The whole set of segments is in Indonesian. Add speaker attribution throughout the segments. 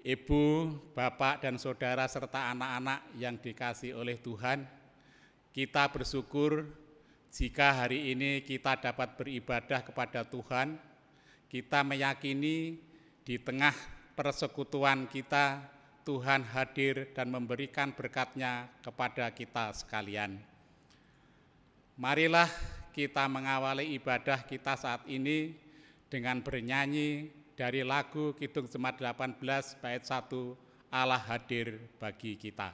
Speaker 1: Ibu, Bapak, dan Saudara serta anak-anak yang dikasihi oleh Tuhan, kita bersyukur jika hari ini kita dapat beribadah kepada Tuhan. Kita meyakini di tengah persekutuan kita, Tuhan hadir dan memberikan berkat-Nya kepada kita sekalian. Marilah kita mengawali ibadah kita saat ini dengan bernyanyi dari lagu Kidung Jemaat 18 bait 1, Allah hadir bagi kita.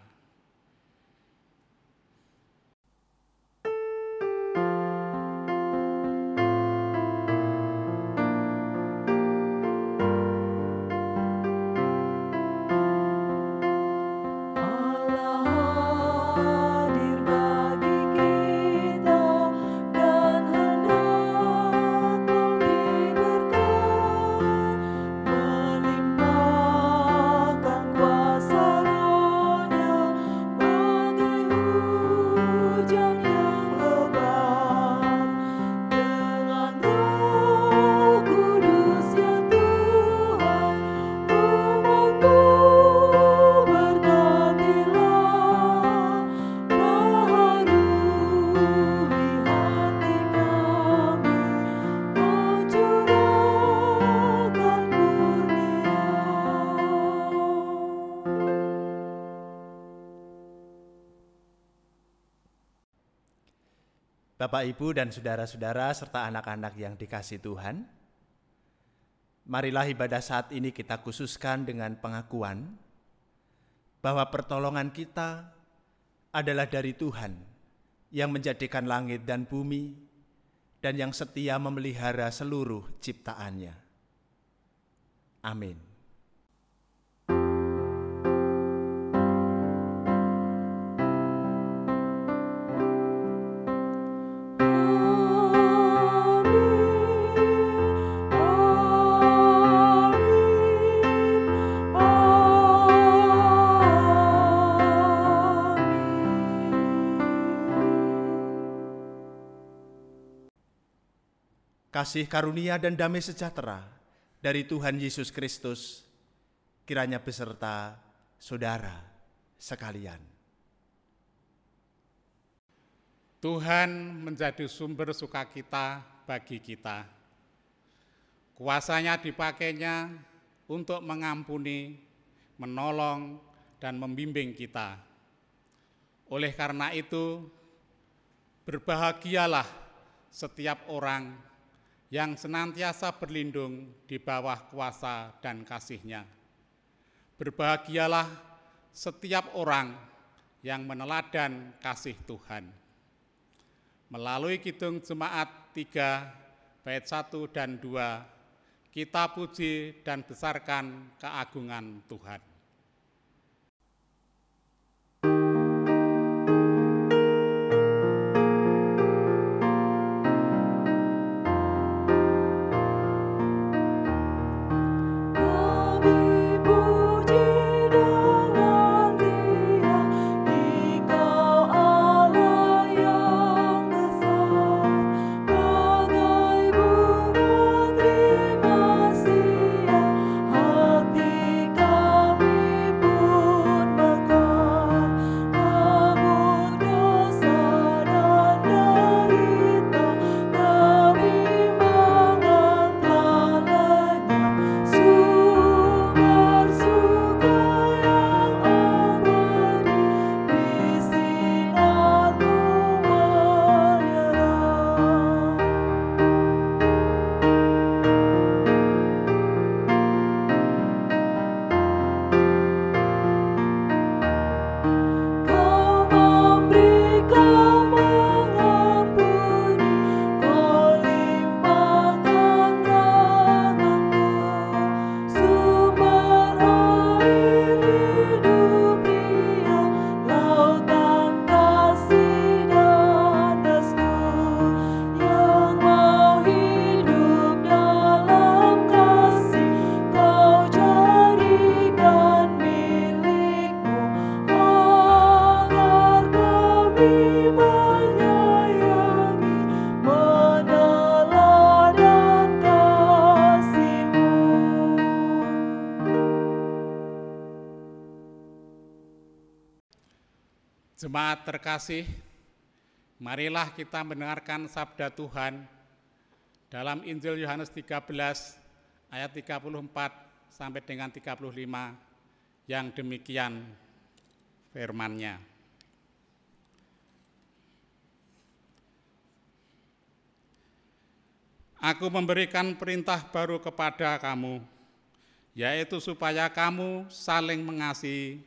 Speaker 2: Bapak, Ibu, dan saudara-saudara serta anak-anak yang dikasihi Tuhan, marilah ibadah saat ini kita khususkan dengan pengakuan bahwa pertolongan kita adalah dari Tuhan yang menjadikan langit dan bumi dan yang setia memelihara seluruh ciptaannya. Amin. Kasih karunia dan damai sejahtera dari Tuhan Yesus Kristus kiranya beserta saudara sekalian.
Speaker 1: Tuhan menjadi sumber sukacita bagi kita. Kuasa-Nya dipakainya untuk mengampuni, menolong, dan membimbing kita. Oleh karena itu, berbahagialah setiap orang yang senantiasa berlindung di bawah kuasa dan kasih-Nya. Berbahagialah setiap orang yang meneladan kasih Tuhan. Melalui Kidung Jemaat 3 bait 1 dan 2, kita puji dan besarkan keagungan Tuhan.
Speaker 3: Kami
Speaker 1: Jemaat terkasih, marilah kita mendengarkan sabda Tuhan dalam Injil Yohanes 13 ayat 34 sampai dengan 35 yang demikian firman-Nya. Aku memberikan perintah baru kepada kamu, yaitu supaya kamu saling mengasihi,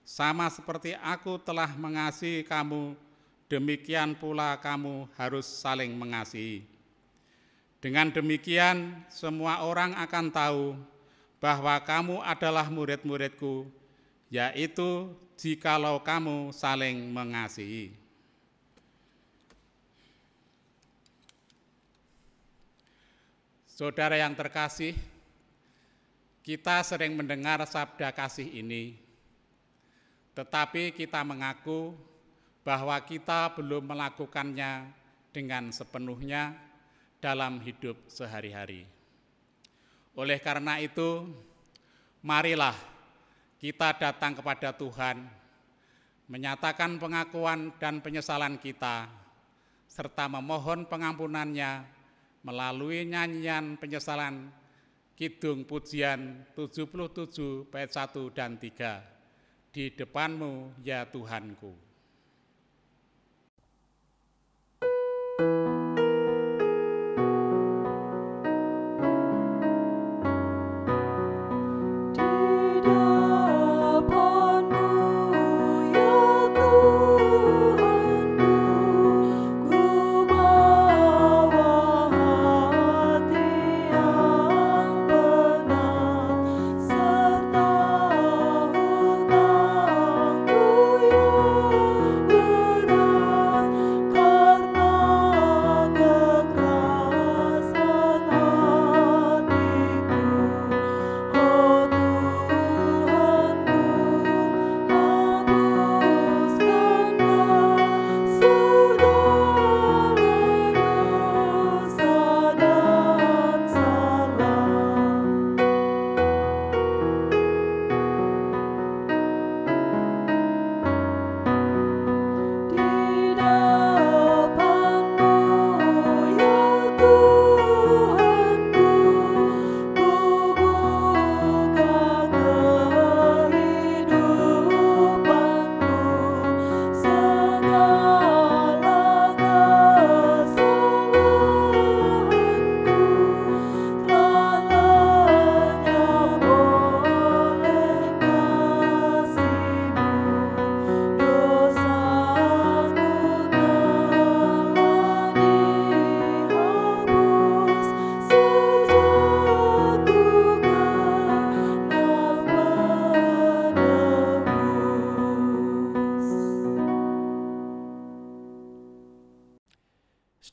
Speaker 1: sama seperti aku telah mengasihi kamu, demikian pula kamu harus saling mengasihi. Dengan demikian, semua orang akan tahu bahwa kamu adalah murid-muridku, yaitu jikalau kamu saling mengasihi. Saudara yang terkasih, kita sering mendengar sabda kasih ini, tetapi kita mengaku bahwa kita belum melakukannya dengan sepenuhnya dalam hidup sehari-hari. Oleh karena itu, marilah kita datang kepada Tuhan, menyatakan pengakuan dan penyesalan kita, serta memohon pengampunan-Nya melalui nyanyian penyesalan Kidung Pujian 77 bait 1 dan 3. Di depan-Mu ya Tuhanku.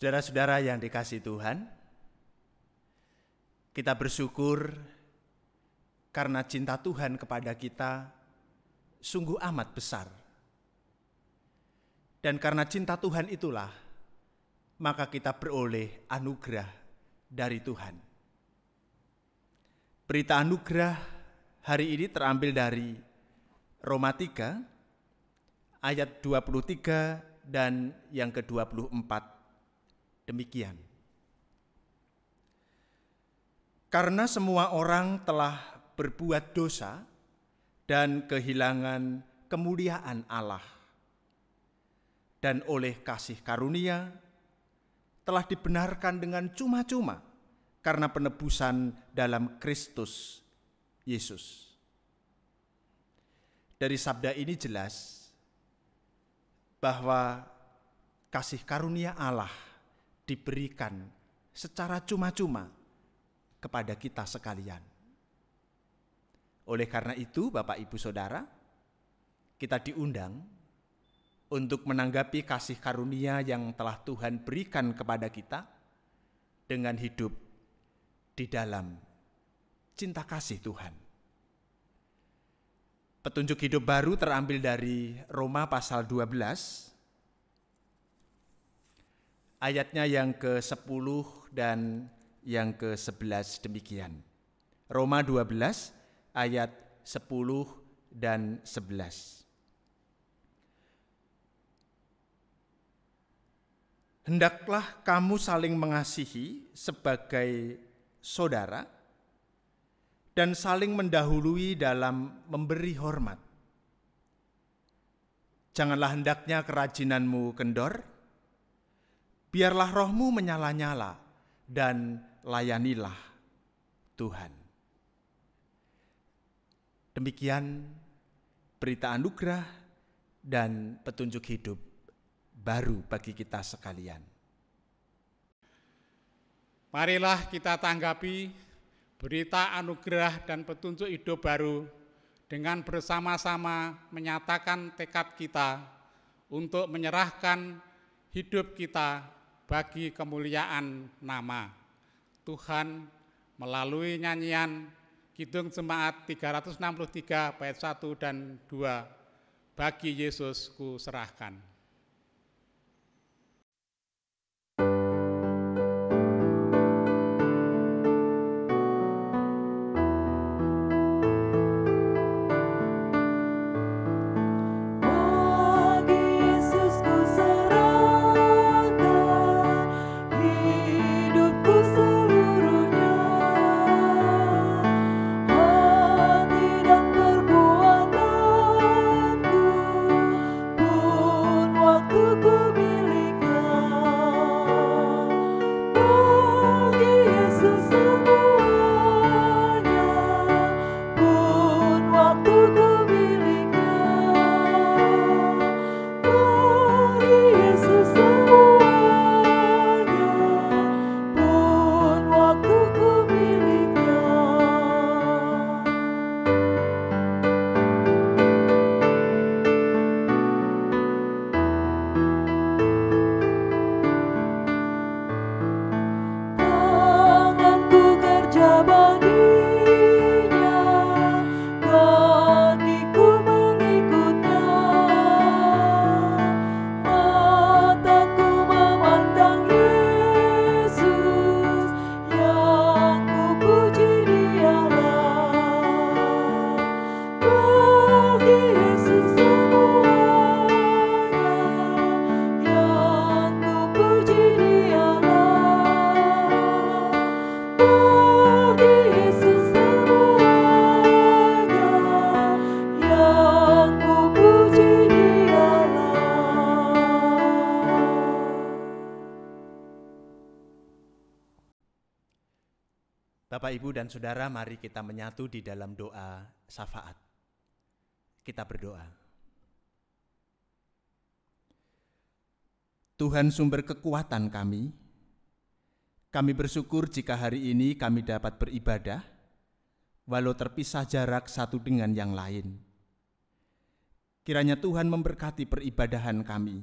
Speaker 2: Saudara-saudara yang dikasihi Tuhan, kita bersyukur karena cinta Tuhan kepada kita sungguh amat besar. Dan karena cinta Tuhan itulah, maka kita beroleh anugerah dari Tuhan. Berita anugerah hari ini terambil dari Roma 3 ayat 23 dan yang ke-24. Demikian. Karena semua orang telah berbuat dosa dan kehilangan kemuliaan Allah, dan oleh kasih karunia telah dibenarkan dengan cuma-cuma karena penebusan dalam Kristus Yesus. Dari sabda ini jelas bahwa kasih karunia Allah diberikan secara cuma-cuma kepada kita sekalian. Oleh karena itu, Bapak Ibu Saudara, kita diundang untuk menanggapi kasih karunia yang telah Tuhan berikan kepada kita dengan hidup di dalam cinta kasih Tuhan. Petunjuk hidup baru terambil dari Roma pasal 12, ayatnya yang ke-10 dan yang ke-11 demikian. Roma 12 ayat 10 dan 11. Hendaklah kamu saling mengasihi sebagai saudara dan saling mendahului dalam memberi hormat. Janganlah hendaknya kerajinanmu kendor, biarlah rohmu menyala-nyala dan layanilah Tuhan. Demikian berita anugerah dan petunjuk hidup baru bagi kita sekalian.
Speaker 1: Marilah kita tanggapi berita anugerah dan petunjuk hidup baru dengan bersama-sama menyatakan tekad kita untuk menyerahkan hidup kita bagi kemuliaan nama Tuhan melalui nyanyian Kidung Jemaat 363 bait 1 dan 2, Bagi Yesus ku serahkan.
Speaker 2: Bapak, Ibu, dan Saudara, mari kita menyatu di dalam doa syafaat. Kita berdoa. Tuhan sumber kekuatan kami bersyukur jika hari ini kami dapat beribadah, walau terpisah jarak satu dengan yang lain. Kiranya Tuhan memberkati peribadahan kami,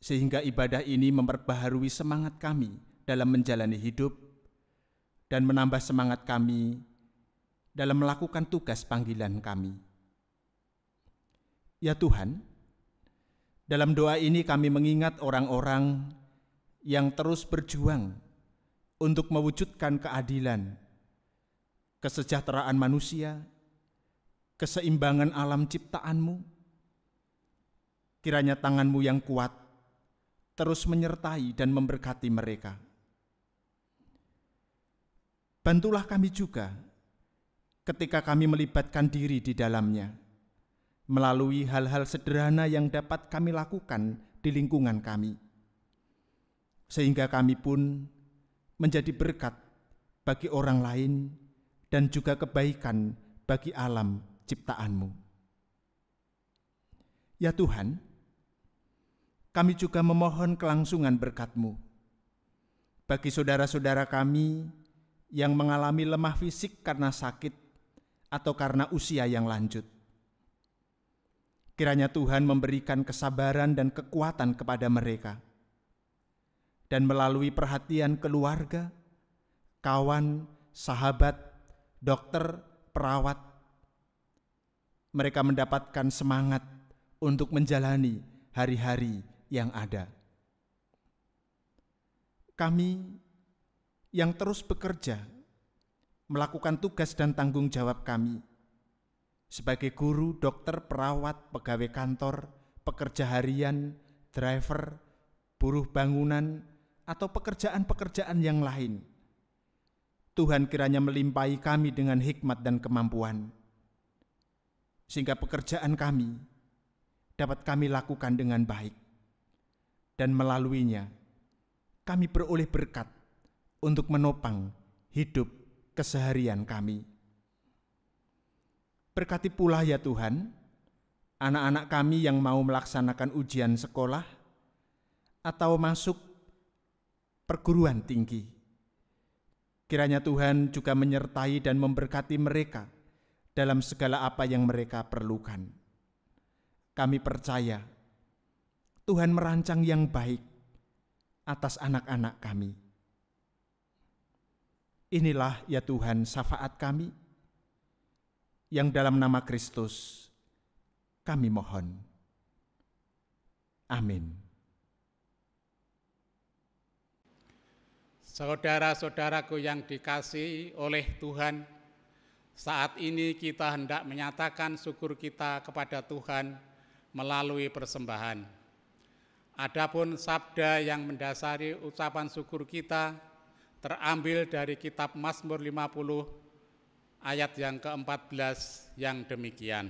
Speaker 2: sehingga ibadah ini memperbaharui semangat kami dalam menjalani hidup, dan menambah semangat kami dalam melakukan tugas panggilan kami. Ya Tuhan, dalam doa ini kami mengingat orang-orang yang terus berjuang untuk mewujudkan keadilan, kesejahteraan manusia, keseimbangan alam ciptaan-Mu. Kiranya tangan-Mu yang kuat terus menyertai dan memberkati mereka. Bantulah kami juga ketika kami melibatkan diri di dalamnya, melalui hal-hal sederhana yang dapat kami lakukan di lingkungan kami, sehingga kami pun menjadi berkat bagi orang lain dan juga kebaikan bagi alam ciptaan-Mu. Ya Tuhan, kami juga memohon kelangsungan berkat-Mu bagi saudara-saudara kami yang mengalami lemah fisik karena sakit atau karena usia yang lanjut. Kiranya Tuhan memberikan kesabaran dan kekuatan kepada mereka, dan melalui perhatian keluarga, kawan, sahabat, dokter, perawat, mereka mendapatkan semangat untuk menjalani hari-hari yang ada. Kami yang terus bekerja, melakukan tugas dan tanggung jawab kami sebagai guru, dokter, perawat, pegawai kantor, pekerja harian, driver, buruh bangunan, atau pekerjaan-pekerjaan yang lain. Tuhan kiranya melimpahi kami dengan hikmat dan kemampuan, sehingga pekerjaan kami dapat kami lakukan dengan baik, dan melaluinya kami beroleh berkat untuk menopang hidup keseharian kami. Berkati pula ya Tuhan, anak-anak kami yang mau melaksanakan ujian sekolah atau masuk perguruan tinggi. Kiranya Tuhan juga menyertai dan memberkati mereka dalam segala apa yang mereka perlukan. Kami percaya Tuhan merancang yang baik atas anak-anak kami. Inilah ya Tuhan syafaat kami, yang dalam nama Kristus kami mohon. Amin.
Speaker 1: Saudara-saudaraku yang dikasihi oleh Tuhan, saat ini kita hendak menyatakan syukur kita kepada Tuhan melalui persembahan. Adapun sabda yang mendasari ucapan syukur kita terambil dari kitab Mazmur 50 ayat yang ke-14 yang demikian.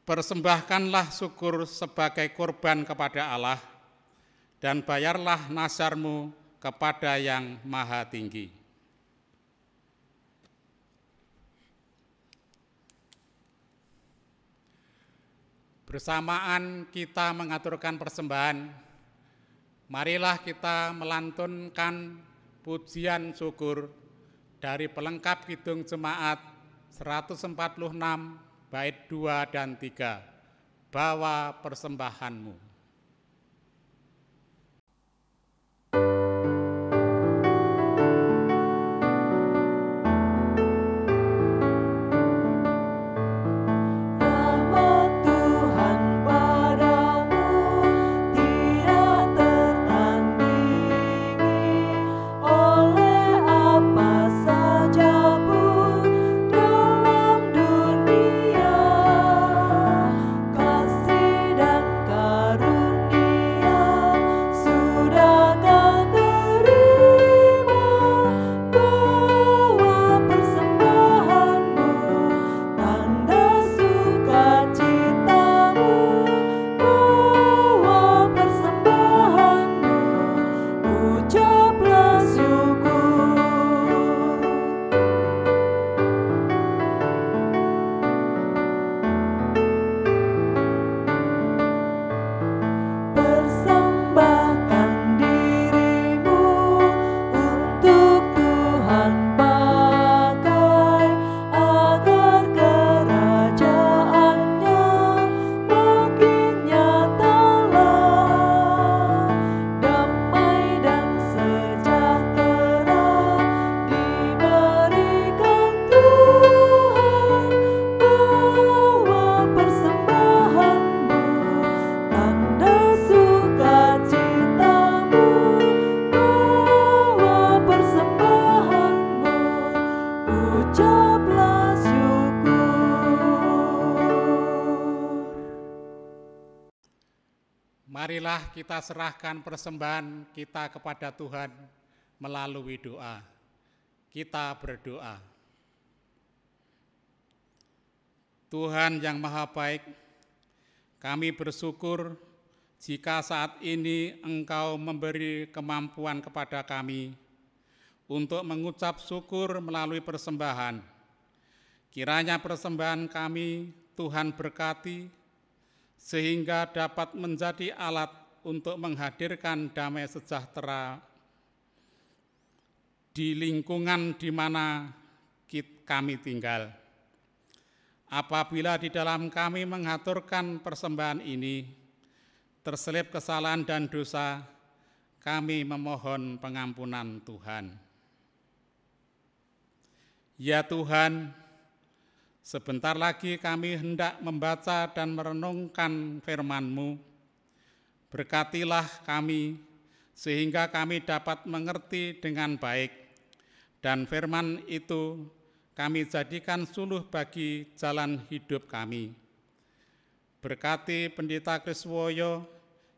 Speaker 1: Persembahkanlah syukur sebagai korban kepada Allah, dan bayarlah nazarmu kepada Yang Maha Tinggi. Bersamaan kita mengaturkan persembahan, marilah kita melantunkan pujian syukur dari pelengkap Kidung Jemaat 146 bait 2 dan 3, bawa persembahanmu. Marilah kita serahkan persembahan kita kepada Tuhan melalui doa. Kita berdoa. Tuhan yang Maha Baik, kami bersyukur jika saat ini Engkau memberi kemampuan kepada kami untuk mengucap syukur melalui persembahan. Kiranya persembahan kami Tuhan berkati, sehingga dapat menjadi alat untuk menghadirkan damai sejahtera di lingkungan di mana kami tinggal. Apabila di dalam kami mengaturkan persembahan ini terselip kesalahan dan dosa, kami memohon pengampunan Tuhan. Ya Tuhan, sebentar lagi kami hendak membaca dan merenungkan firman-Mu. Berkatilah kami, sehingga kami dapat mengerti dengan baik dan firman itu kami jadikan suluh bagi jalan hidup kami. Berkati Pendeta Kriswoyo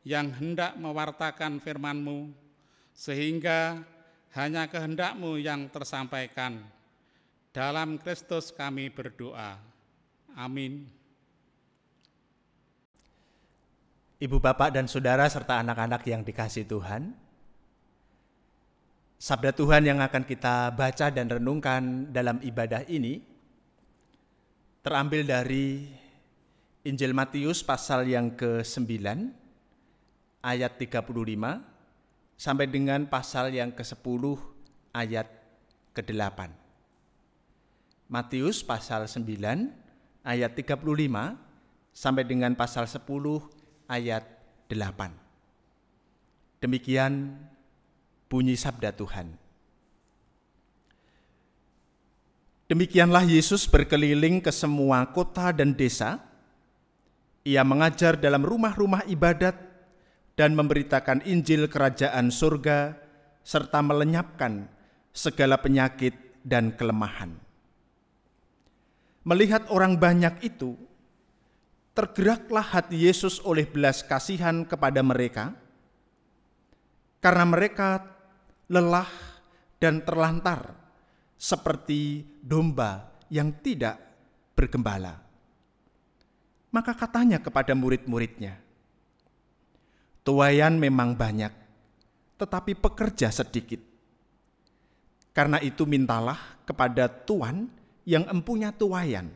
Speaker 1: yang hendak mewartakan firman-Mu, sehingga hanya kehendak-Mu yang tersampaikan. Dalam Kristus kami berdoa. Amin.
Speaker 2: Ibu, bapak, dan saudara serta anak-anak yang dikasihi Tuhan, sabda Tuhan yang akan kita baca dan renungkan dalam ibadah ini terambil dari Injil Matius pasal yang ke-9 ayat 35 sampai dengan pasal yang ke-10 ayat ke-8. Matius pasal 9 ayat 35 sampai dengan pasal 10 ayat 8. Demikian bunyi sabda Tuhan. Demikianlah Yesus berkeliling ke semua kota dan desa. Ia mengajar dalam rumah-rumah ibadat dan memberitakan Injil kerajaan surga serta melenyapkan segala penyakit dan kelemahan. Melihat orang banyak itu, tergeraklah hati Yesus oleh belas kasihan kepada mereka, karena mereka lelah dan terlantar seperti domba yang tidak bergembala. Maka katanya kepada murid-muridnya, "Tuaian memang banyak, tetapi pekerja sedikit. Karena itu mintalah kepada Tuan yang empunya tuaian,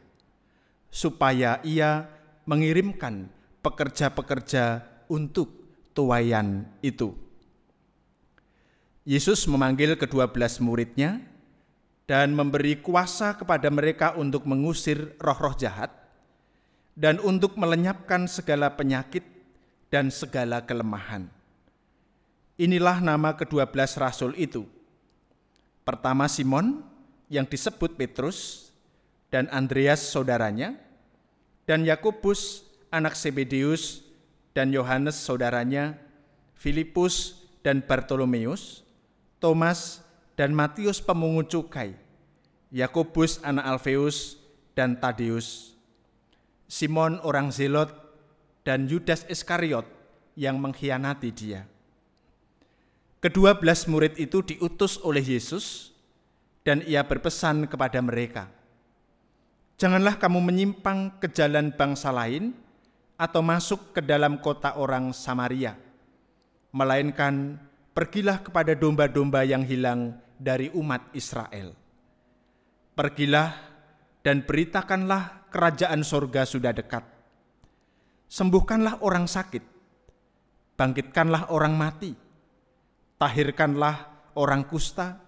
Speaker 2: supaya ia mengirimkan pekerja-pekerja untuk tuaian itu." Yesus memanggil ke-12 muridnya dan memberi kuasa kepada mereka untuk mengusir roh-roh jahat dan untuk melenyapkan segala penyakit dan segala kelemahan. Inilah nama ke-12 rasul itu. Pertama Simon yang disebut Petrus, dan Andreas saudaranya, dan Yakobus anak Zebedeus, dan Yohanes saudaranya, Filipus dan Bartolomeus, Thomas dan Matius pemungut cukai, Yakobus anak Alfeus dan Tadeus, Simon orang Zelot, dan Yudas Iskariot yang mengkhianati dia. Ke-12 murid itu diutus oleh Yesus, dan ia berpesan kepada mereka, "Janganlah kamu menyimpang ke jalan bangsa lain atau masuk ke dalam kota orang Samaria, melainkan pergilah kepada domba-domba yang hilang dari umat Israel. Pergilah dan beritakanlah kerajaan sorga sudah dekat. Sembuhkanlah orang sakit, bangkitkanlah orang mati, tahirkanlah orang kusta,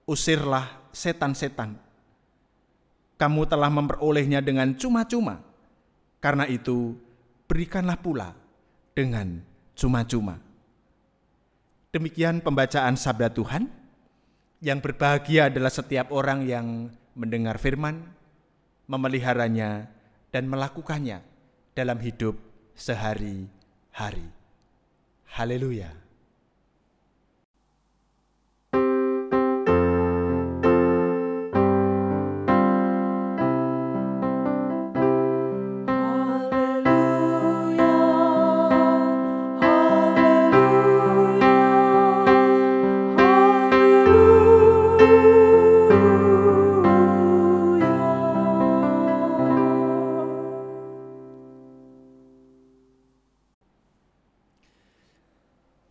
Speaker 2: usirlah setan-setan. Kamu telah memperolehnya dengan cuma-cuma, karena itu berikanlah pula dengan cuma-cuma." Demikian pembacaan sabda Tuhan. Yang berbahagia adalah setiap orang yang mendengar firman, memeliharanya, dan melakukannya dalam hidup sehari-hari. Haleluya.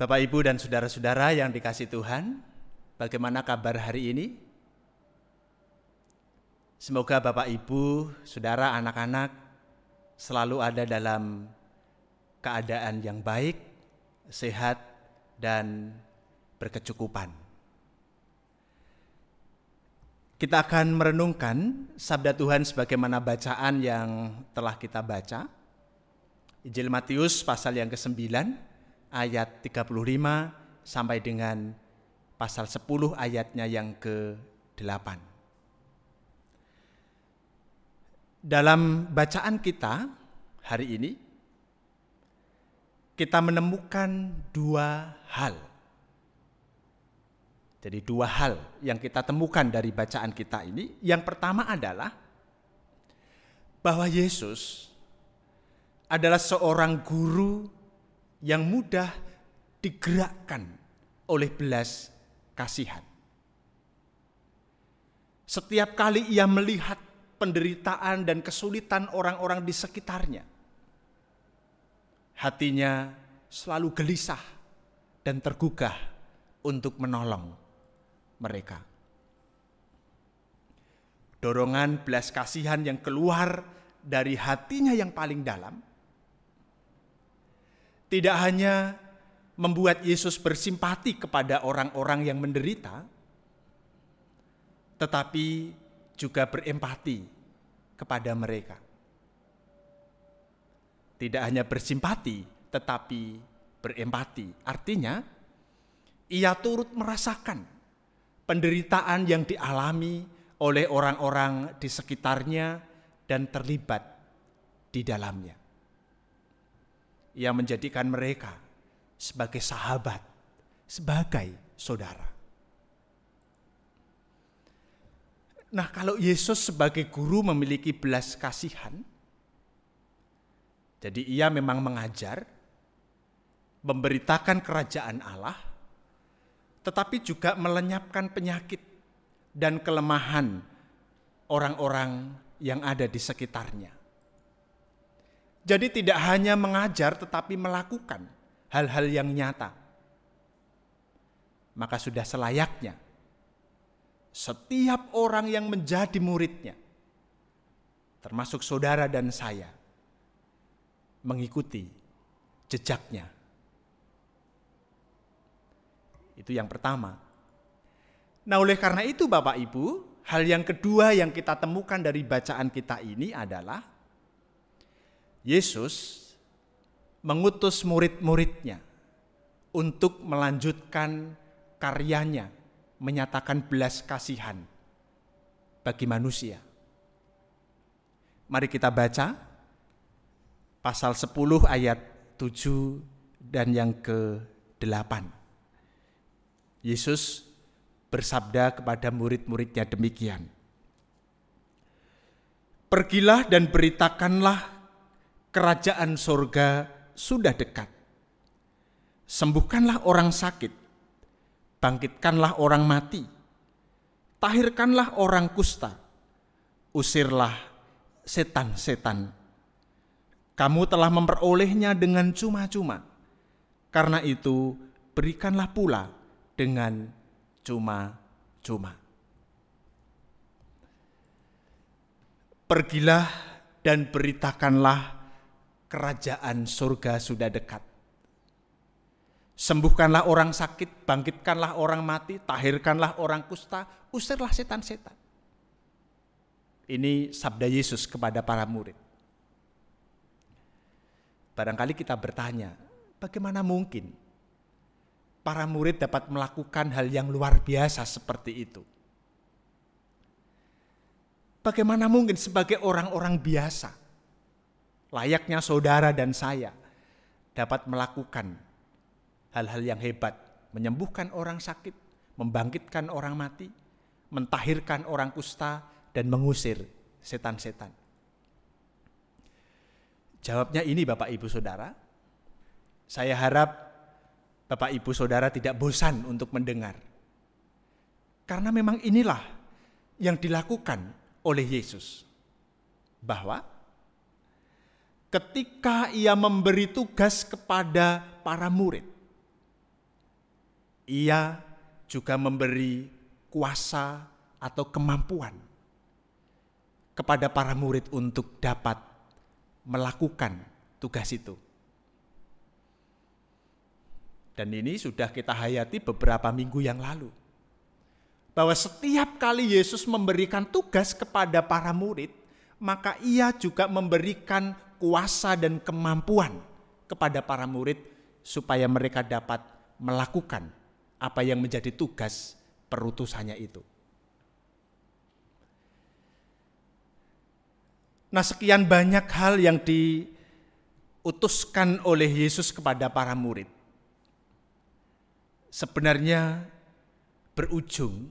Speaker 2: Bapak, Ibu, dan saudara-saudara yang dikasihi Tuhan, bagaimana kabar hari ini? Semoga Bapak, Ibu, saudara, anak-anak selalu ada dalam keadaan yang baik, sehat, dan berkecukupan. Kita akan merenungkan sabda Tuhan sebagaimana bacaan yang telah kita baca. Injil Matius pasal yang ke-9 ayat 35 sampai dengan pasal 10 ayatnya yang ke-8. Dalam bacaan kita hari ini, kita menemukan dua hal. Jadi dua hal yang kita temukan dari bacaan kita ini. Yang pertama adalah bahwa Yesus adalah seorang guru yang mudah digerakkan oleh belas kasihan. Setiap kali ia melihat penderitaan dan kesulitan orang-orang di sekitarnya, hatinya selalu gelisah dan tergugah untuk menolong mereka. Dorongan belas kasihan yang keluar dari hatinya yang paling dalam tidak hanya membuat Yesus bersimpati kepada orang-orang yang menderita, tetapi juga berempati kepada mereka. Tidak hanya bersimpati, tetapi berempati. Artinya, ia turut merasakan penderitaan yang dialami oleh orang-orang di sekitarnya dan terlibat di dalamnya. Ia menjadikan mereka sebagai sahabat, sebagai saudara. Nah, kalau Yesus sebagai guru memiliki belas kasihan, jadi ia memang mengajar, memberitakan kerajaan Allah, tetapi juga melenyapkan penyakit dan kelemahan orang-orang yang ada di sekitarnya. Jadi tidak hanya mengajar tetapi melakukan hal-hal yang nyata. Maka sudah selayaknya setiap orang yang menjadi muridnya, termasuk saudara dan saya, mengikuti jejaknya. Itu yang pertama. Nah, oleh karena itu Bapak Ibu, hal yang kedua yang kita temukan dari bacaan kita ini adalah Yesus mengutus murid-muridnya untuk melanjutkan karyanya, menyatakan belas kasihan bagi manusia. Mari kita baca pasal 10 ayat 7 dan yang ke-8. Yesus bersabda kepada murid-muridnya demikian. Pergilah dan beritakanlah kerajaan sorga sudah dekat. Sembuhkanlah orang sakit, bangkitkanlah orang mati, tahirkanlah orang kusta, usirlah setan-setan. Kamu telah memperolehnya dengan cuma-cuma, karena itu berikanlah pula dengan cuma-cuma. Pergilah dan beritakanlah kerajaan surga sudah dekat. Sembuhkanlah orang sakit, bangkitkanlah orang mati, tahirkanlah orang kusta, usirlah setan-setan. Ini sabda Yesus kepada para murid. Barangkali kita bertanya, bagaimana mungkin para murid dapat melakukan hal yang luar biasa seperti itu? Bagaimana mungkin sebagai orang-orang biasa, layaknya saudara dan saya, dapat melakukan hal-hal yang hebat, menyembuhkan orang sakit, membangkitkan orang mati, mentahirkan orang kusta, dan mengusir setan-setan? Jawabnya ini Bapak Ibu Saudara. Saya harap Bapak Ibu Saudara tidak bosan untuk mendengar. Karena memang inilah yang dilakukan oleh Yesus. Bahwa ketika ia memberi tugas kepada para murid, ia juga memberi kuasa atau kemampuan kepada para murid untuk dapat melakukan tugas itu. Dan ini sudah kita hayati beberapa minggu yang lalu. Bahwa setiap kali Yesus memberikan tugas kepada para murid, maka ia juga memberikan kuasa dan kemampuan kepada para murid supaya mereka dapat melakukan apa yang menjadi tugas perutusannya itu. Nah, sekian banyak hal yang diutuskan oleh Yesus kepada para murid. Sebenarnya berujung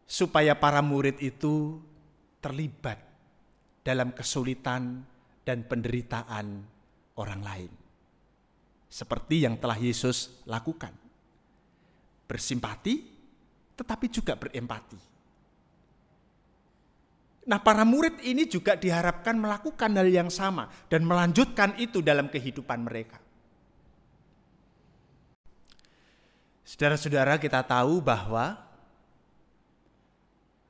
Speaker 2: supaya para murid itu terlibat dalam kesulitan dan penderitaan orang lain. Seperti yang telah Yesus lakukan. Bersimpati, tetapi juga berempati. Nah, para murid ini juga diharapkan melakukan hal yang sama dan melanjutkan itu dalam kehidupan mereka. Saudara-saudara, kita tahu bahwa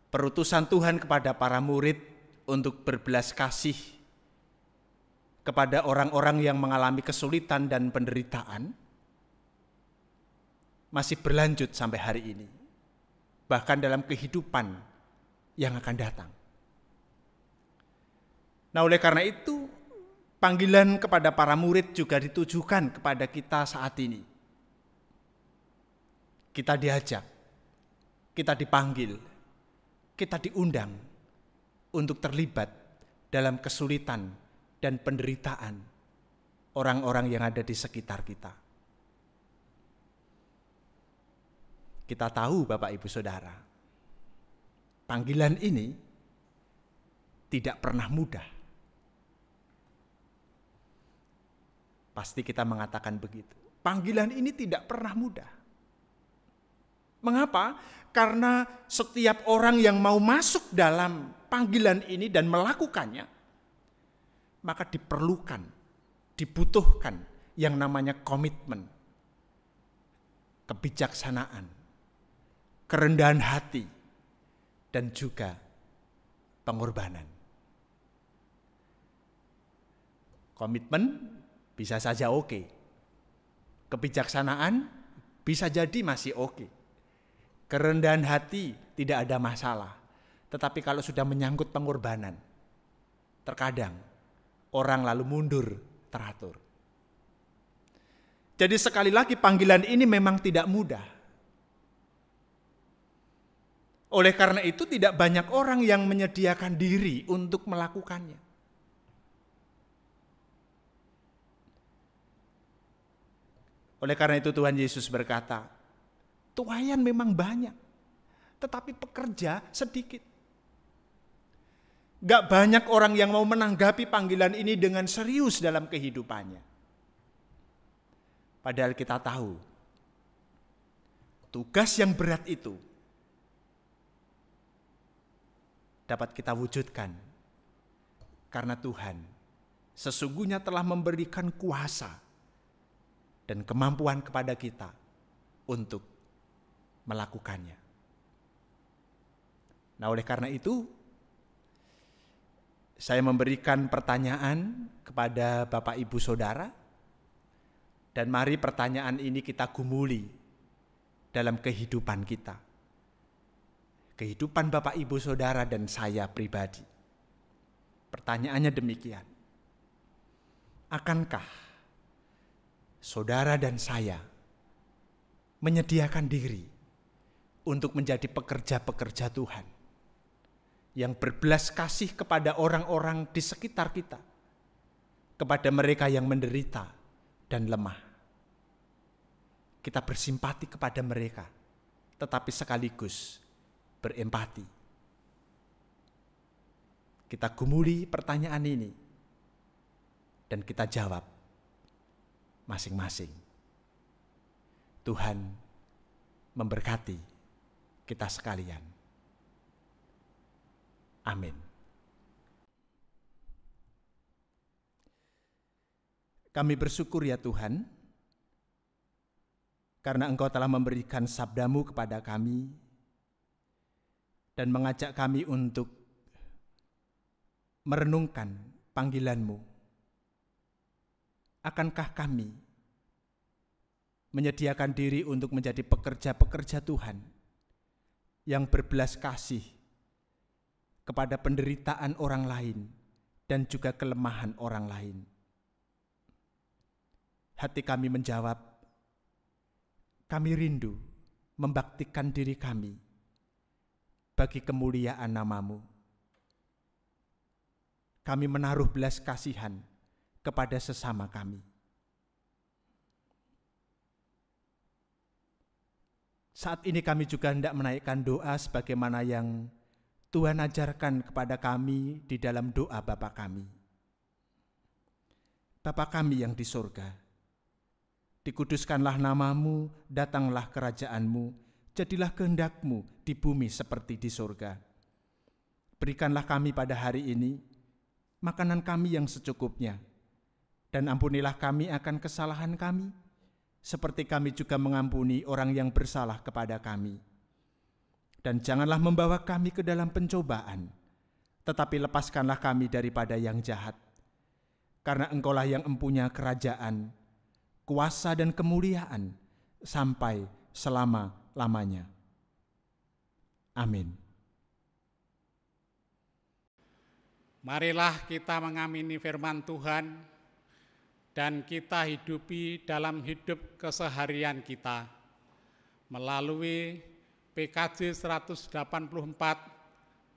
Speaker 2: perutusan Tuhan kepada para murid untuk berbelas kasih kepada orang-orang yang mengalami kesulitan dan penderitaan masih berlanjut sampai hari ini, bahkan dalam kehidupan yang akan datang. Nah, oleh karena itu, panggilan kepada para murid juga ditujukan kepada kita saat ini. Kita diajak, kita dipanggil, kita diundang untuk terlibat dalam kesulitan dan penderitaan orang-orang yang ada di sekitar kita. Kita tahu, Bapak Ibu Saudara, panggilan ini tidak pernah mudah. Pasti kita mengatakan begitu. Panggilan ini tidak pernah mudah. Mengapa? Karena setiap orang yang mau masuk dalam panggilan ini dan melakukannya, maka dibutuhkan yang namanya komitmen, kebijaksanaan, kerendahan hati, dan juga pengorbanan. Komitmen bisa saja oke. Kebijaksanaan bisa jadi masih oke. Kerendahan hati tidak ada masalah. Tetapi kalau sudah menyangkut pengorbanan, terkadang orang lalu mundur teratur. Jadi sekali lagi panggilan ini memang tidak mudah. Oleh karena itu tidak banyak orang yang menyediakan diri untuk melakukannya. Oleh karena itu Tuhan Yesus berkata, tuaian memang banyak, tetapi pekerja sedikit. Gak banyak orang yang mau menanggapi panggilan ini dengan serius dalam kehidupannya. Padahal kita tahu, tugas yang berat itu dapat kita wujudkan karena Tuhan sesungguhnya telah memberikan kuasa dan kemampuan kepada kita untuk melakukannya. Nah, oleh karena itu, saya memberikan pertanyaan kepada Bapak Ibu Saudara, dan mari pertanyaan ini kita gumuli dalam kehidupan kita. Kehidupan Bapak Ibu Saudara dan saya pribadi. Pertanyaannya demikian. Akankah saudara dan saya menyediakan diri untuk menjadi pekerja-pekerja Tuhan yang berbelas kasih kepada orang-orang di sekitar kita, kepada mereka yang menderita dan lemah? Kita bersimpati kepada mereka, tetapi sekaligus berempati. Kita gumuli pertanyaan ini dan kita jawab masing-masing. Tuhan memberkati kita sekalian. Amin. Kami bersyukur ya Tuhan, karena Engkau telah memberikan sabda-Mu kepada kami dan mengajak kami untuk merenungkan panggilan-Mu. Akankah kami menyediakan diri untuk menjadi pekerja-pekerja Tuhan yang berbelas kasih kepada penderitaan orang lain dan juga kelemahan orang lain? Hati kami menjawab, kami rindu membaktikan diri kami bagi kemuliaan nama-Mu. Kami menaruh belas kasihan kepada sesama kami. Saat ini kami juga hendak menaikkan doa sebagaimana yang Tuhan ajarkan kepada kami di dalam doa Bapa kami. Bapa kami yang di surga, dikuduskanlah namamu, datanglah kerajaanmu, jadilah kehendak-Mu di bumi seperti di surga. Berikanlah kami pada hari ini makanan kami yang secukupnya, dan ampunilah kami akan kesalahan kami, seperti kami juga mengampuni orang yang bersalah kepada kami. Dan janganlah membawa kami ke dalam pencobaan, tetapi lepaskanlah kami daripada yang jahat. Karena Engkaulah yang empunya kerajaan, kuasa dan kemuliaan sampai selama-lamanya. Amin.
Speaker 1: Marilah kita mengamini firman Tuhan dan kita hidupi dalam hidup keseharian kita melalui PKJ 184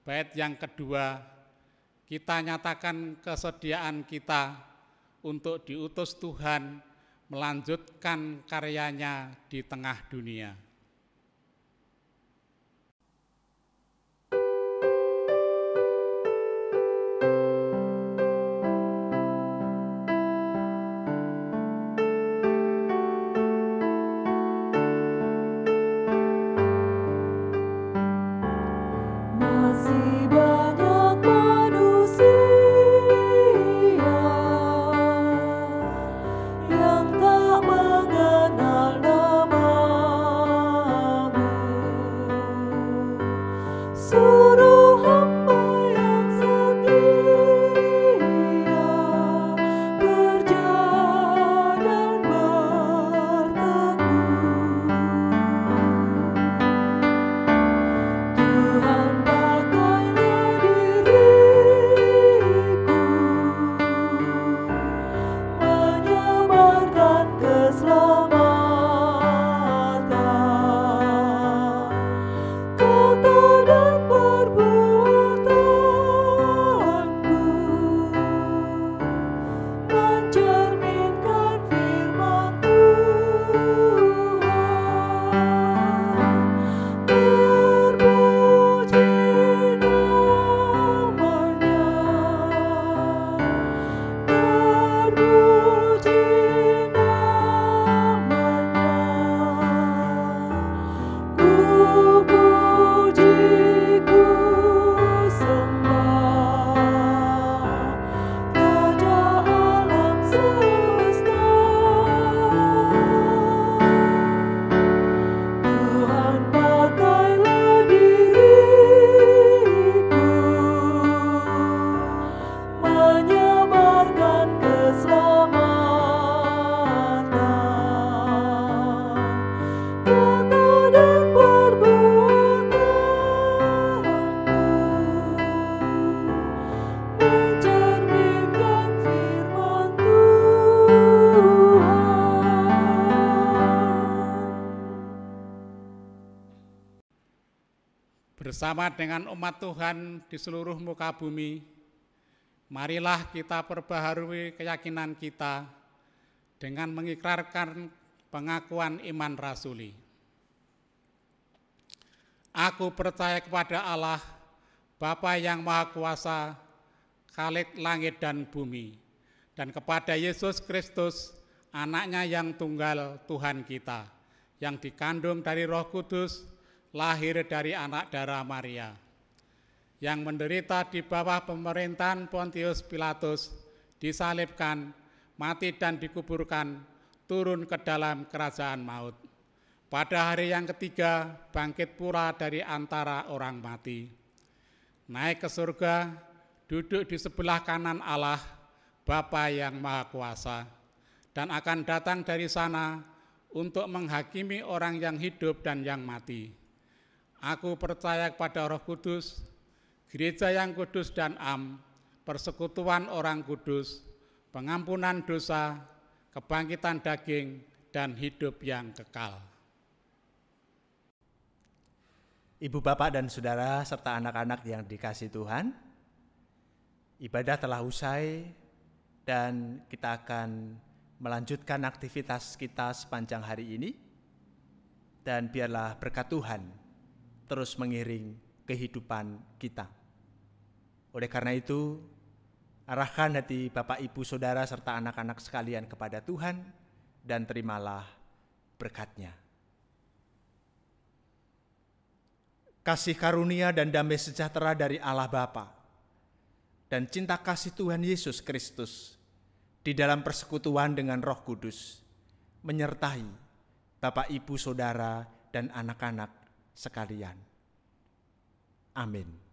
Speaker 1: bait yang kedua. Kita nyatakan kesediaan kita untuk diutus Tuhan melanjutkan karyanya di tengah dunia. Bersama dengan umat Tuhan di seluruh muka bumi, marilah kita perbaharui keyakinan kita dengan mengikrarkan pengakuan iman rasuli. Aku percaya kepada Allah, Bapa yang Maha Kuasa, Khalik langit dan bumi, dan kepada Yesus Kristus, Anaknya yang tunggal Tuhan kita, yang dikandung dari Roh Kudus, lahir dari anak darah Maria, yang menderita di bawah pemerintahan Pontius Pilatus, disalibkan, mati dan dikuburkan, turun ke dalam kerajaan maut. Pada hari yang ketiga, bangkit pula dari antara orang mati. Naik ke surga, duduk di sebelah kanan Allah, Bapa yang Maha Kuasa, dan akan datang dari sana untuk menghakimi orang yang hidup dan yang mati. Aku percaya kepada Roh Kudus, gereja yang kudus dan am, persekutuan orang kudus, pengampunan dosa, kebangkitan daging, dan hidup yang kekal.
Speaker 2: Ibu, bapak, dan saudara, serta anak-anak yang dikasihi Tuhan, ibadah telah usai dan kita akan melanjutkan aktivitas kita sepanjang hari ini. dan biarlah berkat Tuhan terus mengiring kehidupan kita. Oleh karena itu, arahkan hati Bapak, Ibu, Saudara, serta anak-anak sekalian kepada Tuhan dan terimalah berkat-Nya. Kasih karunia dan damai sejahtera dari Allah Bapa dan cinta kasih Tuhan Yesus Kristus di dalam persekutuan dengan Roh Kudus menyertai Bapak, Ibu, Saudara, dan anak-anak sekalian. Amin.